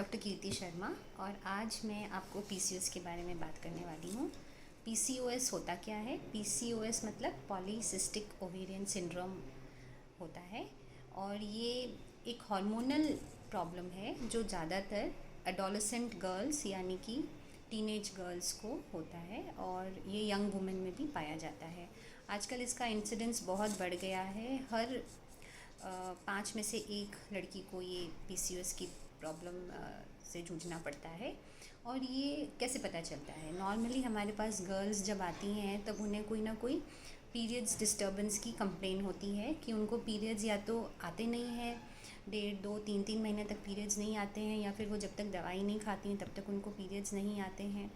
Doctor कीर्ति शर्मा और आज मैं आपको पीसीओएस के बारे में बात करने वाली हूँ। पीसीओएस होता क्या है? पीसीओएस मतलब पॉलीसिस्टिक ओवेरियन सिंड्रोम होता है और ये एक हार्मोनल प्रॉब्लम है जो ज़्यादातर एडोलेसेंट गर्ल्स यानी कि टीनेज गर्ल्स को होता है और ये यंग वुमेन में भी पाया जाता है। आजकल इसका इंसिडेंस बहुत बढ़ गया है। हर 5 में से एक लड़की को ये पीसीओएस की प्रॉब्लम से जूझना पड़ता है। और ये कैसे पता चलता है? नॉर्मली हमारे पास गर्ल्स जब आती हैं तब उन्हें कोई ना कोई पीरियड्स डिस्टर्बेंस की कंप्लेन होती है कि उनको पीरियड्स या तो आते नहीं हैं, 1.5, 2, 3 महीने तक पीरियड्स नहीं आते हैं, या फिर वो जब तक दवाई नहीं खाती हैं तब तक उनको पीरियड्स नहीं आते हैं,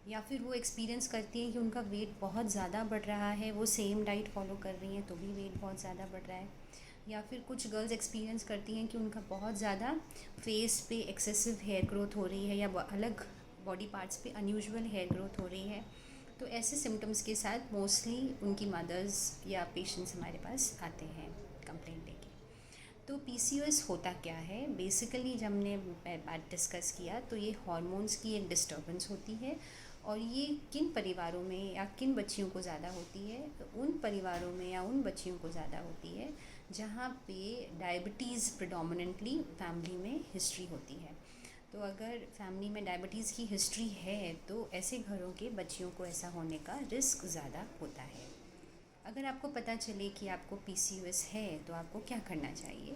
या फिर वो एक्सपीरियंस करती हैं कि उनका वेट बहुत ज़्यादा बढ़ रहा है, वो सेम डाइट फॉलो कर रही हैं तो भी वेट बहुत ज़्यादा बढ़ रहा है। या फिर कुछ गर्ल्स एक्सपीरियंस करती हैं कि उनका बहुत ज़्यादा फेस पे एक्सेसिव हेयर ग्रोथ हो रही है या अलग बॉडी पार्ट्स पे अनयूजुअल हेयर ग्रोथ हो रही है। तो ऐसे सिम्टम्स के साथ मोस्टली उनकी मदर्स या पेशेंट्स हमारे पास आते हैं कंप्लेंट लेके। तो पीसीओएस होता क्या है? बेसिकली जब हमने बात डिस्कस किया तो ये हार्मोन्स की एक डिस्टर्बेंस होती है और ये किन परिवारों में या किन बच्चियों को ज़्यादा होती है? तो उन परिवारों में या उन बच्चियों को ज़्यादा होती है जहाँ पे डायबिटीज़ प्रेडोमिनेंटली फैमिली में हिस्ट्री होती है। तो अगर फैमिली में डायबिटीज़ की हिस्ट्री है तो ऐसे घरों के बच्चियों को ऐसा होने का रिस्क ज़्यादा होता है। अगर आपको पता चले कि आपको पीसीओएस है तो आपको क्या करना चाहिए?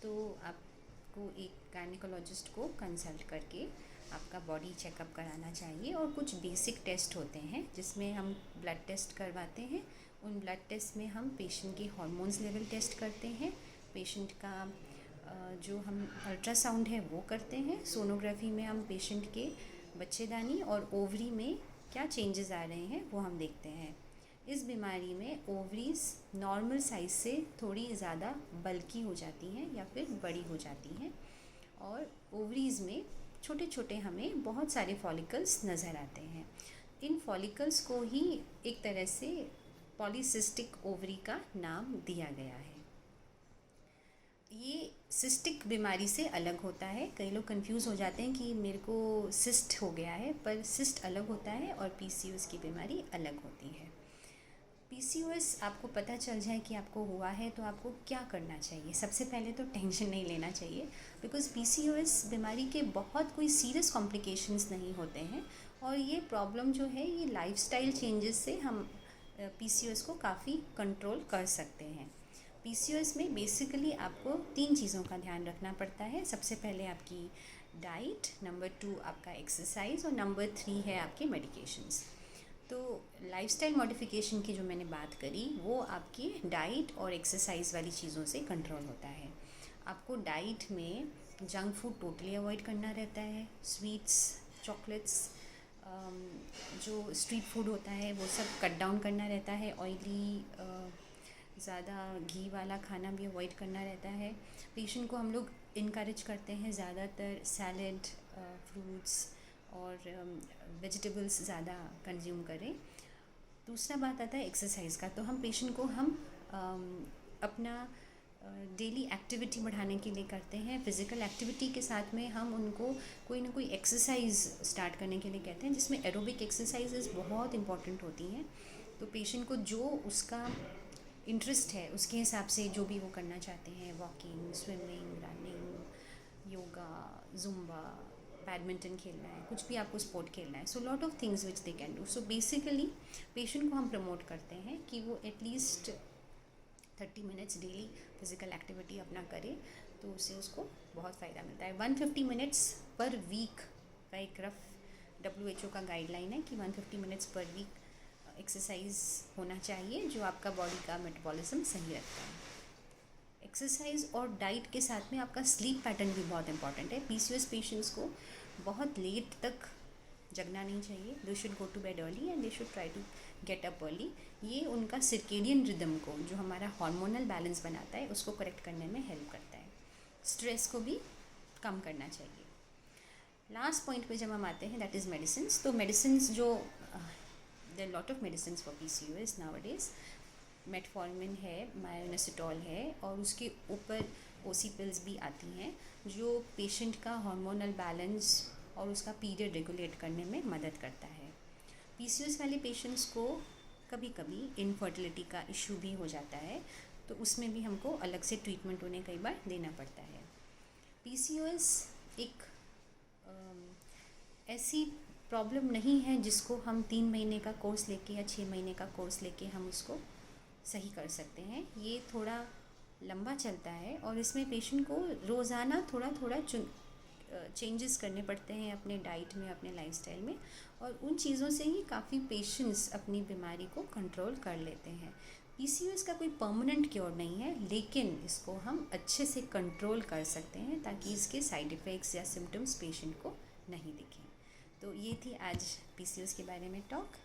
तो आपको एक गायनेकोलॉजिस्ट को कंसल्ट करके आपका बॉडी चेकअप कराना चाहिए और कुछ बेसिक टेस्ट होते हैं जिसमें हम ब्लड टेस्ट करवाते हैं। उन ब्लड टेस्ट में हम पेशेंट के हार्मोन्स लेवल टेस्ट करते हैं, पेशेंट का जो हम अल्ट्रासाउंड है वो करते हैं, सोनोग्राफी में हम पेशेंट के बच्चेदानी और ओवरी में क्या चेंजेस आ रहे हैं वो हम देखते हैं। इस बीमारी में ओवरीज नॉर्मल साइज़ से थोड़ी ज़्यादा बल्की हो जाती हैं या फिर बड़ी हो जाती हैं और ओवरीज में छोटे छोटे हमें बहुत सारे फॉलिकल्स नज़र आते हैं। इन फॉलिकल्स को ही एक तरह से पॉलीसिस्टिक ओवरी का नाम दिया गया है। ये सिस्टिक बीमारी से अलग होता है। कई लोग कंफ्यूज हो जाते हैं कि मेरे को सिस्ट हो गया है, पर सिस्ट अलग होता है और पीसीओएस की बीमारी अलग होती है। पीसीओएस आपको पता चल जाए कि आपको हुआ है तो आपको क्या करना चाहिए? सबसे पहले तो टेंशन नहीं लेना चाहिए, बिकॉज़ पीसीओएस बीमारी के बहुत कोई सीरियस कॉम्प्लिकेशंस नहीं होते हैं और ये प्रॉब्लम जो है ये लाइफस्टाइल चेंजेस से हम पीसीओएस को काफ़ी कंट्रोल कर सकते हैं। पीसीओएस में बेसिकली आपको 3 चीज़ों का ध्यान रखना पड़ता है। सबसे पहले आपकी डाइट, नंबर 2 आपका एक्सरसाइज और नंबर 3 है आपके मेडिकेशंस। तो लाइफस्टाइल मॉडिफिकेशन की जो मैंने बात करी वो आपकी डाइट और एक्सरसाइज वाली चीज़ों से कंट्रोल होता है। आपको डाइट में जंक फूड टोटली अवॉइड करना रहता है, स्वीट्स, चॉकलेट्स, जो स्ट्रीट फूड होता है वो सब कट डाउन करना रहता है, ऑयली ज़्यादा घी वाला खाना भी अवॉइड करना रहता है। पेशेंट को हम लोग इनकरेज करते हैं ज़्यादातर सैलड, फ्रूट्स और वेजिटेबल्स ज़्यादा कंज्यूम करें। दूसरा बात आता है एक्सरसाइज का। तो हम पेशेंट को हम अपना डेली एक्टिविटी बढ़ाने के लिए करते हैं। फ़िज़िकल एक्टिविटी के साथ में हम उनको कोई ना कोई एक्सरसाइज स्टार्ट करने के लिए कहते हैं, जिसमें एरोबिक एक्सरसाइजेज बहुत इंपॉर्टेंट होती हैं। तो पेशेंट को जो उसका इंटरेस्ट है उसके हिसाब से जो भी वो करना चाहते हैं, walking, swimming, running, yoga, Zumba, badminton खेलना है, कुछ भी आपको स्पोर्ट खेलना है, so lot of things which they can do. So basically patient को हम प्रमोट करते हैं कि वो at least 30 minutes daily physical activity अपना करे, तो उससे उसको बहुत फ़ायदा मिलता है। 150 मिनट्स पर वीक का एक रफ WHO का गाइडलाइन है कि 150 मिनट्स पर वीक एक्सरसाइज होना चाहिए जो आपका बॉडी का मेटाबॉलिज्म सही रखता है। एक्सरसाइज और डाइट के साथ में आपका स्लीप पैटर्न भी बहुत इंपॉर्टेंट है। पीसीओएस पेशेंट्स को बहुत लेट तक जगना नहीं चाहिए। They should go to bed early and they should try to get up early. ये उनका सर्केडियन रिदम को, जो हमारा हार्मोनल बैलेंस बनाता है, उसको करेक्ट करने में हेल्प करता है। स्ट्रेस को भी कम करना चाहिए। लास्ट पॉइंट पे जब हम आते हैं दैट इज़ मेडिसिन। तो मेडिसिन जो there lot of medicine for PCOS nowadays. Metformin है, मायोनेसिटॉल है और उसके ऊपर ओसी पिल्स भी आती हैं। जो पेशेंट का हार्मोनल बैलेंस और उसका पीरियड रेगुलेट करने में मदद करता है। पीसीओएस वाले पेशेंट्स को कभी कभी इनफर्टिलिटी का इशू भी हो जाता है, तो उसमें भी हमको अलग से ट्रीटमेंट उन्हें कई बार देना पड़ता है। पीसीओएस एक ऐसी प्रॉब्लम नहीं है जिसको हम 3 महीने का कोर्स लेके या 6 महीने का कोर्स लेके हम उसको सही कर सकते हैं। ये थोड़ा लंबा चलता है और इसमें पेशेंट को रोज़ाना थोड़ा थोड़ा चेंजेस करने पड़ते हैं अपने डाइट में, अपने लाइफस्टाइल में, और उन चीज़ों से ही काफ़ी पेशेंट्स अपनी बीमारी को कंट्रोल कर लेते हैं। पीसीओएस का कोई परमानेंट क्योर नहीं है, लेकिन इसको हम अच्छे से कंट्रोल कर सकते हैं ताकि इसके साइड इफ़ेक्ट्स या सिम्टम्स पेशेंट को नहीं दिखें। तो ये थी आज पीसीओएस के बारे में टॉक।